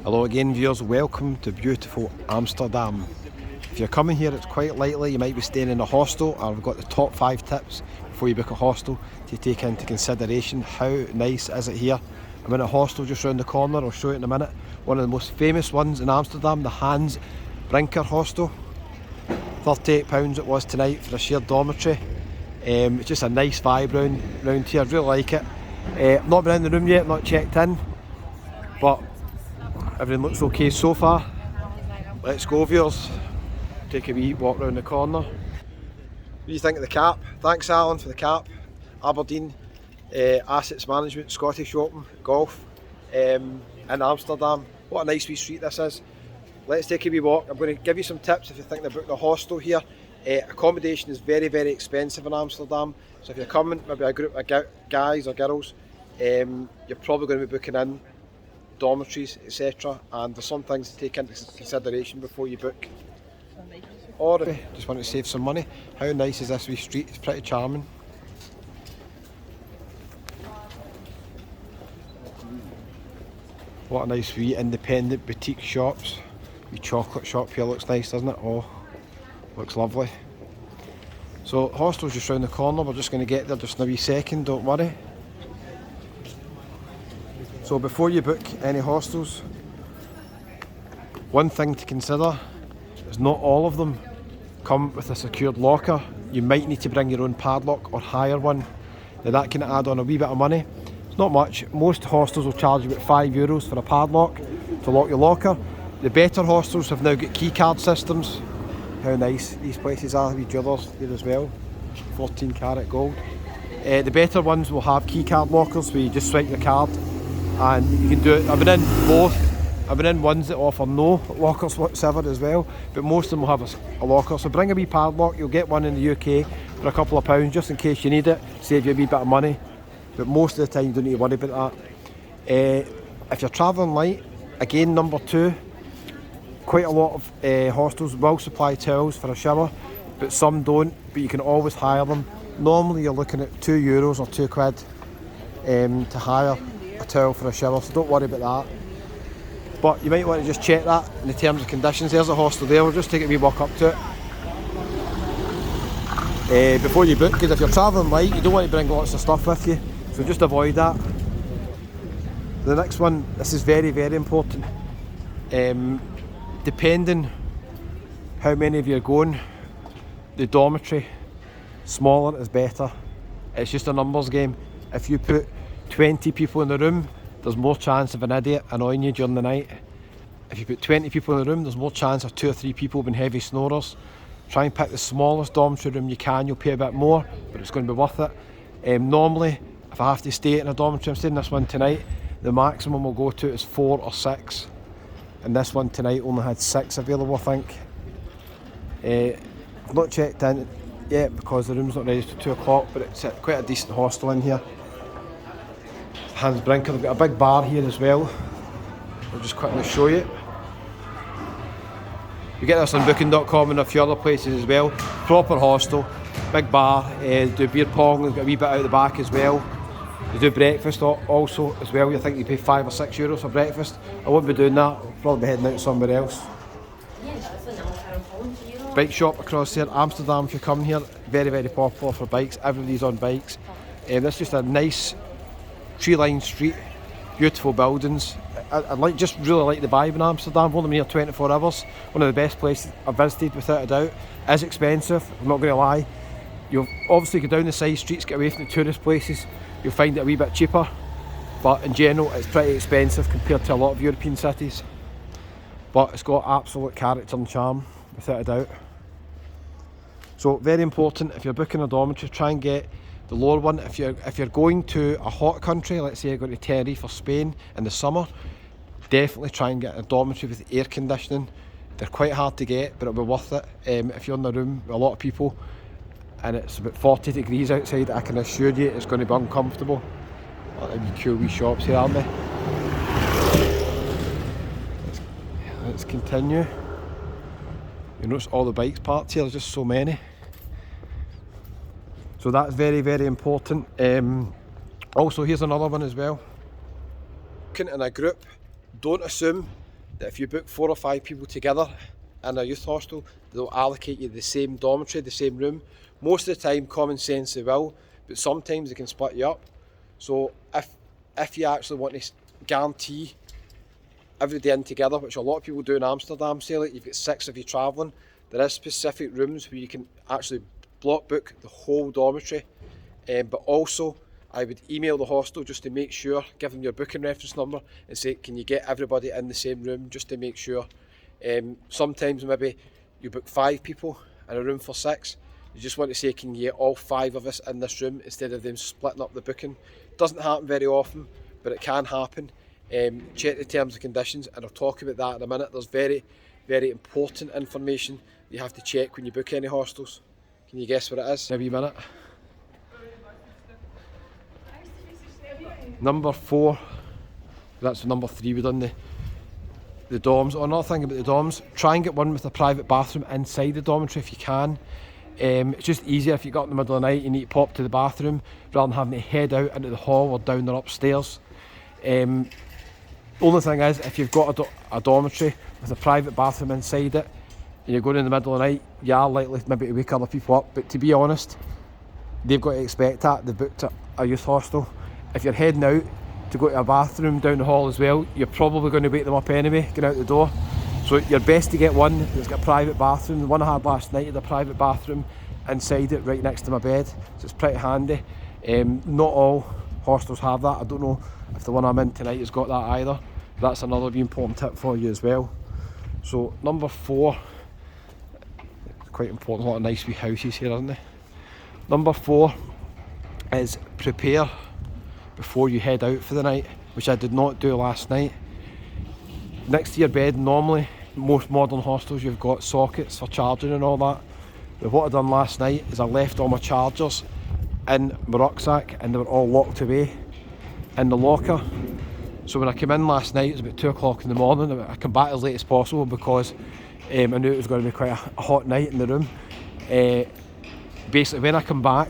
Hello again viewers, welcome to beautiful Amsterdam. If you're coming here, it's quite likely you might be staying in a hostel, and I've got the top 5 tips before you book a hostel to take into consideration. How nice is it here? I'm in a hostel just round the corner, I'll show you in a minute. One of the most famous ones in Amsterdam, the Hans Brinker hostel. £38 it was tonight for a shared dormitory. It's just a nice vibe round here, I really like it. I've not been in the room yet, not checked in, but everything looks okay so far. Let's go viewers, take a wee walk round the corner. What do you think of the cap? Thanks Alan for the cap. Aberdeen, Assets Management, Scottish Open, golf in Amsterdam. What a nice wee street this is. Let's take a wee walk. I'm going to give you some tips if you're thinking of booking a hostel here. Accommodation is very, very expensive in Amsterdam, so if you're coming, maybe a group of guys or girls, you're probably going to be booking in dormitories, etc. And there's some things to take into consideration before you book. Or if you just want to save some money, how nice is this wee street? It's pretty charming. What a nice wee independent boutique shops. Wee chocolate shop here looks nice, doesn't it? Oh, looks lovely. So hostel's just round the corner, we're just going to get there just in a wee second, don't worry. So before you book any hostels, one thing to consider is not all of them come with a secured locker. You might need to bring your own padlock or hire one. Now that can add on a wee bit of money. It's not much. Most hostels will charge you about €5 for a padlock to lock your locker. The better hostels have now got key card systems. How nice these places are, wee jewellers here as well. 14 carat gold. The better ones will have key card lockers where you just swipe your card and you can do it. I've been in both. I've been in ones that offer no lockers whatsoever as well, but most of them will have a locker. So bring a wee padlock. You'll get one in the UK for a couple of pounds just in case you need it, save you a wee bit of money, but most of the time you don't need to worry about that. If you're travelling light, again number 2, quite a lot of hostels will supply towels for a shower, but some don't, but you can always hire them. Normally you're looking at €2 or £2 to hire a towel for a shower, so don't worry about that. But you might want to just check that in the terms and conditions. There's a hostel there, we'll just take a wee walk up to it before you book, because if you're travelling light you don't want to bring lots of stuff with you, so just avoid that. The next one, this is very, very important. Depending how many of you are going, the dormitory, smaller is better. It's just a numbers game. If you put 20 people in the room, there's more chance of an idiot annoying you during the night. If you put 20 people in the room, there's more chance of 2 or 3 people being heavy snorers. Try and pick the smallest dormitory room you can. You'll pay a bit more, but it's going to be worth it. Normally, if I have to stay in a dormitory, I'm staying in this one tonight, the maximum we'll go to is 4 or 6. And this one tonight only had 6 available, I think. I've not checked in yet because the room's not ready till 2 o'clock, but it's quite a decent hostel in here. Hans Brinker, they've got a big bar here as well. I'll just quickly show you. You get this on booking.com and a few other places as well. Proper hostel, big bar, do beer pong, they've got a wee bit out the back as well. They do breakfast also as well. You think you pay €5 or €6 for breakfast. I won't be doing that, I'll probably be heading out somewhere else. Bike shop across there, Amsterdam if you're coming here, very, very popular for bikes. Everybody's on bikes. This is just a nice tree-lined street, beautiful buildings. I just really like the vibe in Amsterdam. I've only been here 24 hours. One of the best places I've visited without a doubt. It's expensive, I'm not going to lie. You'll obviously go down the side streets, get away from the tourist places. You'll find it a wee bit cheaper, but in general it's pretty expensive compared to a lot of European cities. But it's got absolute character and charm, without a doubt. So very important, if you're booking a dormitory, try and get the lower one. If you're going to a hot country, let's say you're going to Tenerife or Spain in the summer, definitely try and get a dormitory with air conditioning. They're quite hard to get, but it'll be worth it. If you're in a room with a lot of people and it's about 40 degrees outside, I can assure you it's going to be uncomfortable. Oh, there'll be cool wee shops here, aren't they? Let's continue. You notice all the bikes parked here, there's just so many. So that's very, very important. Also, here's another one as well. Booking in a group, Don't assume that if you book 4 or 5 people together in a youth hostel, they'll allocate you the same dormitory, the same room. Most of the time, common sense they will, but sometimes they can split you up. So if you actually want to guarantee everybody in together, which a lot of people do in Amsterdam, say like you've got 6 of you travelling, there is specific rooms where you can actually block book the whole dormitory. But also, I would email the hostel just to make sure, give them your booking reference number and say, can you get everybody in the same room, just to make sure. Sometimes maybe you book 5 people in a room for 6. You just want to say, can you get all 5 of us in this room instead of them splitting up the booking. Doesn't happen very often, but it can happen. Check the terms and conditions, and I'll talk about that in a minute. There's very, very important information you have to check when you book any hostels. Can you guess what it is? Maybe a minute. Number 4, that's number 3, we've done the dorms. Oh, another thing about the dorms, try and get one with a private bathroom inside the dormitory if you can. It's just easier if you got in the middle of the night, you need to pop to the bathroom rather than having to head out into the hall or down or upstairs. The only thing is, if you've got a dormitory with a private bathroom inside it and you're going in the middle of the night, you are likely maybe to wake other people up, but to be honest, they've got to expect that. They've booked a youth hostel. If you're heading out to go to a bathroom down the hall as well, you're probably going to wake them up anyway, getting out the door. So you're best to get one that's got a private bathroom. The one I had last night had a private bathroom inside it, right next to my bed, so it's pretty handy. Not all hostels have that. I don't know if the one I'm in tonight has got that either. That's another really important tip for you as well. So number 4, it's quite important, a lot of nice wee houses here, isn't there? Number 4 is prepare before you head out for the night, which I did not do last night. Next to your bed, normally, most modern hostels, you've got sockets for charging and all that. But what I done last night is I left all my chargers in my rucksack and they were all locked away in the locker. So when I came in last night, it was about 2 o'clock in the morning. I came back as late as possible because I knew it was going to be quite a hot night in the room. Basically, when I come back,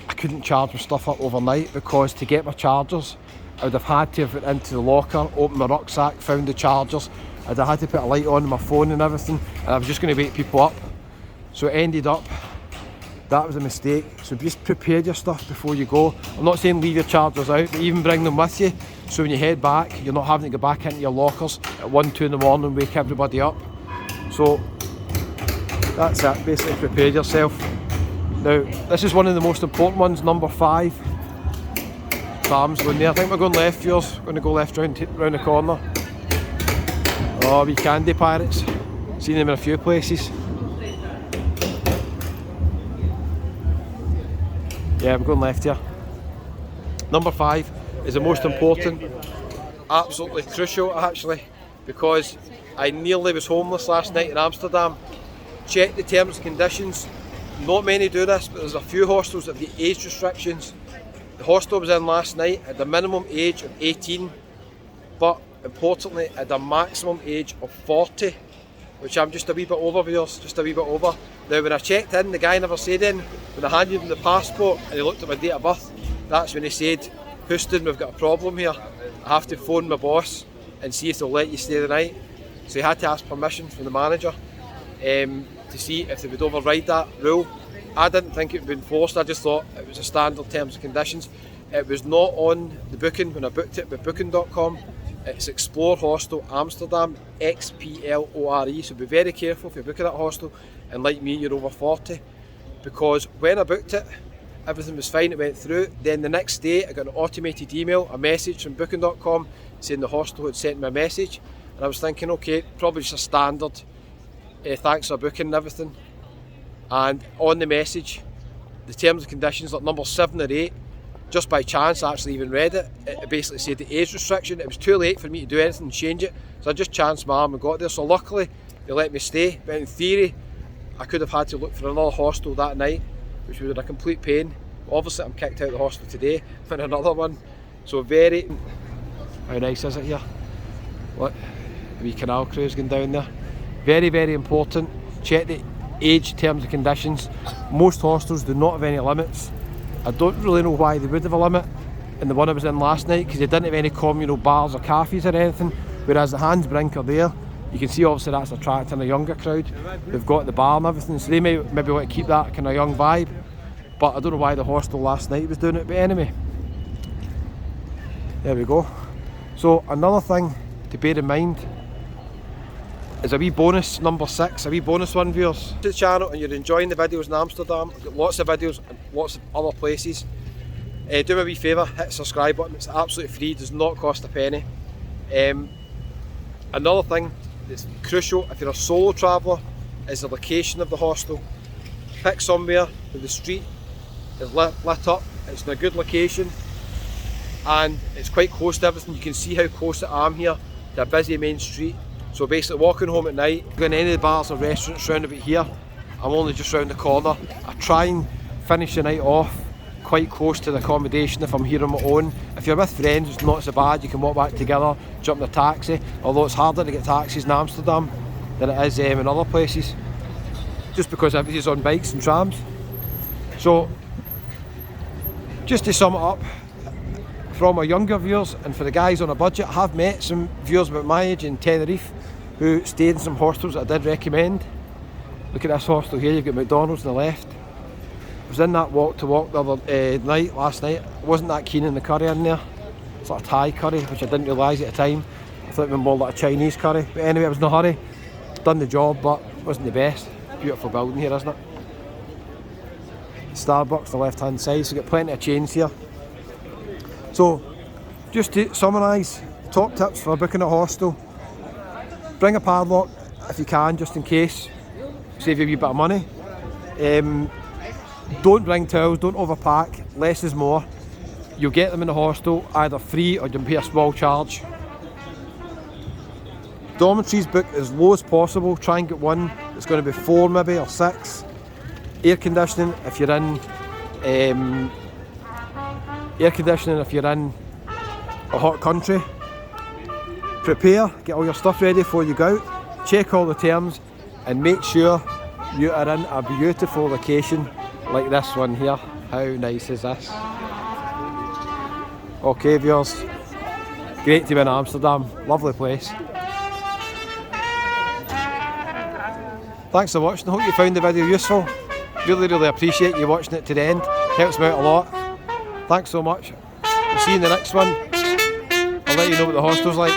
I couldn't charge my stuff up overnight because to get my chargers, I would have had to have went into the locker, opened my rucksack, found the chargers. I'd have had to put a light on my phone and everything, and I was just going to wake people up. So it ended up, that was a mistake. So just prepare your stuff before you go. I'm not saying leave your chargers out, but even bring them with you. So when you head back, you're not having to go back into your lockers at 1, 2 in the morning and wake everybody up. So that's it, basically prepare yourself. Now, this is one of the most important ones, number 5. Sam's going there. I think we're going left, yours. We're going to go left round the corner. Oh, wee candy pirates. Seen them in a few places. Yeah, we're going left here. Number 5 is the most important. Absolutely crucial, actually, because I nearly was homeless last night in Amsterdam. Check the terms and conditions. Not many do this, but there's a few hostels that have got age restrictions. The hostel I was in last night had a minimum age of 18, but importantly had a maximum age of 40, which I'm just a wee bit over, viewers, just a wee bit over. Now when I checked in, the guy never said in. When I handed him the passport and he looked at my date of birth, that's when he said, Houston, we've got a problem here. I have to phone my boss and see if they'll let you stay the night. So he had to ask permission from the manager to see if they would override that rule. I didn't think it would be enforced, I just thought it was a standard terms and conditions. It was not on the booking when I booked it with booking.com. It's Explore Hostel Amsterdam, XPLORE, so be very careful if you're booking that hostel and like me you're over 40, because when I booked it everything was fine, it went through. Then the next day I got an automated email, a message from booking.com saying the hostel had sent me a message, and I was thinking okay, probably just a standard thanks for booking and everything. And on the message, the terms and conditions, like number 7 or 8, just by chance I actually even read it. It basically said the age restriction. It was too late for me to do anything and change it, so I just chanced my arm and got there. So luckily they let me stay, but in theory I could have had to look for another hostel that night, which would have been a complete pain. But obviously I'm kicked out of the hostel today for another one. So very... How nice is it here? What? A wee canal cruise going down there. Very, very important. Check the age terms and conditions. Most hostels do not have any limits. I don't really know why they would have a limit, in the one I was in last night, because they didn't have any communal bars or cafes or anything, whereas the Handbrink there, you can see obviously that's attracting a younger crowd. They've got the bar and everything, so they may maybe want to keep that kind of young vibe. But I don't know why the hostel last night was doing it, but anyway. There we go. So another thing to bear in mind is a wee bonus, number 6, a wee bonus one, viewers. To the channel and you're enjoying the videos in Amsterdam, I've got lots of videos and lots of other places. Do me a wee favour, hit the subscribe button, it's absolutely free, does not cost a penny. Another thing that's crucial if you're a solo traveller is the location of the hostel. Pick somewhere where the street is lit up, it's in a good location, and it's quite close to everything. You can see how close I am here to a busy main street. So basically walking home at night, going to any of the bars or restaurants round about here, I'm only just round the corner. I try and finish the night off quite close to the accommodation if I'm here on my own. If you're with friends, it's not so bad, you can walk back together, jump in a taxi, although it's harder to get taxis in Amsterdam than it is in other places, just because everybody's on bikes and trams. So, just to sum it up, for all my younger viewers and for the guys on a budget, I have met some viewers about my age in Tenerife who stayed in some hostels that I did recommend. Look at this hostel here, you've got McDonald's on the left. I was in that walk the other night, last night. I wasn't that keen on the curry in there. It's like a Thai curry, which I didn't realise at the time. I thought it was more like a Chinese curry. But anyway, I was in a hurry. Done the job, but it wasn't the best. Beautiful building here, isn't it? Starbucks on the left hand side, so you've got plenty of chains here. So, just to summarise, top tips for booking a hostel. Bring a padlock if you can, just in case. Save you a wee bit of money. Don't bring towels, don't overpack, less is more. You'll get them in the hostel either free or you'll pay a small charge. Dormitories book as low as possible, try and get one that's going to be 4 maybe or 6. Air conditioning if you're in a hot country. Prepare, get all your stuff ready before you go out, check all the terms and make sure you are in a beautiful location like this one here. How nice is this? Okay viewers, great to be in Amsterdam, lovely place. Thanks for watching, I hope you found the video useful. Really appreciate you watching it to the end, helps me out a lot. Thanks so much, we'll see you in the next one. I'll let you know what the hostel's like.